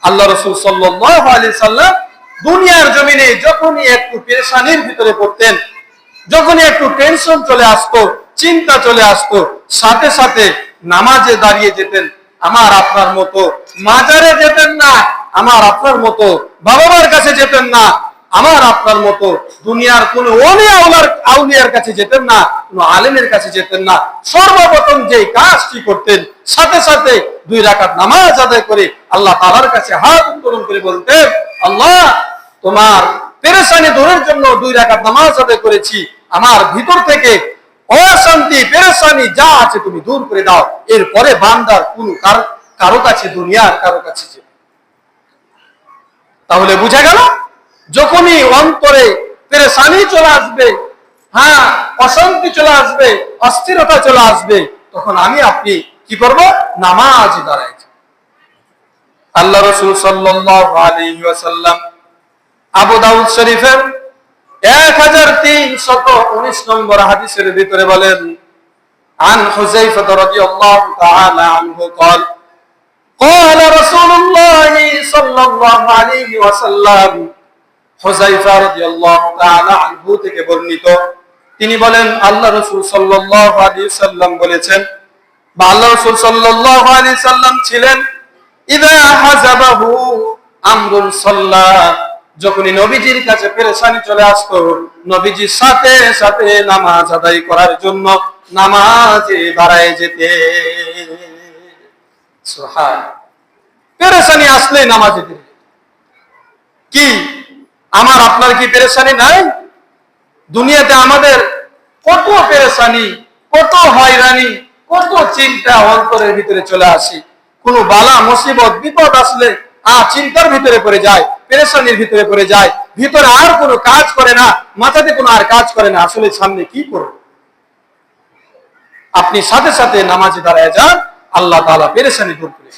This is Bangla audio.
আল্লাহ রাসূল সাল্লাল্লাহু আলাইহি সাল্লাম দুনিয়ার জমিনে যখনই একটু পেরেশানির ভিতরে পড়তেন, যখনই একটু টেনশন চলে আসতো, চিন্তা চলে আসতো, সাথে সাথে নামাজে দাঁড়িয়ে যেতেন। আমার আপনার মতো মাজারে যেতেন না, আমার আপনার মতো বাবা মার কাছে যেতেন না, আমার আপনার মতো দুনিয়ার কোন আউলিয়ার কাছে যেতেন না, কোন আলেমের কাছে যেতেন না। সর্বপ্রথম যে কাজটি করতেন, সাথে সাথে 2 রাকাত নামাজ আদায় করে আল্লাহ তাআলার কাছে হাত উত্তোলন করে বলতেন, আল্লাহ, তোমার পেরেশানি দূরের জন্য 2 রাকাত নামাজ আদায় করেছি, আমার ভিতর থেকে অশান্তি পেরেশানি যা আছে তুমি দূর করে দাও। এরপরে বান্দার কোন কারো কাছে, দুনিয়ার কারো কাছে যে। তাহলে বুঝা গেল, যখনই অন্তরে পেরেশানি চলে আসবে, হ্যাঁ, অশান্তি চলে আসবে, অস্থিরতা চলে আসবে, তখন আমি আপনি কি করব? নামাজ দাঁড়াই। আল্লাহ রাসূল সাল্লাল্লাহু আলাইহি ওয়াসাল্লাম আবু দাউদ শরীফের 1319 নম্বর হাদিসের ভিতরে বলেন, আন হুযায়ফা রাদিয়াল্লাহু তাআলা আনহু قال قال رسول الله صلى الله عليه وسلم, হুযায়ফা রাদিয়াল্লাহু তাআলা আনহু থেকে বর্ণিত, তিনি বলেন আল্লাহ রাসূল সাল্লাল্লাহু আলাইহি সাল্লাম বলেছেন, বা আল্লাহ রাসূল সাল্লাল্লাহু আলাইহি সাল্লাম ছিলেন, ইযা হাযাবাহু আমরুন সাল্লা, যখনই নবীজির কাছে পেরেশানি চলে আসতো, নবীজি সাথে সাথে নামাজ আদায় করার জন্য নামাজে দাঁড়ায় যেতে। সুবহানাল্লাহ। পেরেশানি আসলে নামাজে যেতে। কি আমার আপনার কি পেরেশানি নাই? দুনিয়াতে আমাদের কত পেরেশানি, কত হয়রানি, কত চিন্তা অন্তরের ভিতরে চলে আসে। কোন বালা মুসিবত বিপদ আসলে চিন্তার ভিতরে পড়ে যায়, পেরেশানির ভিতরে পড়ে যায়, ভিতরে আর কোনো কাজ করে না, মাথাতে কোনো আর কাজ করে না, আসলে সামনে কি করব। আপনি সাথে সাথে নামাজে দাঁড়ায় যান, আল্লাহ তাআলা পেরেশানি দূর করে।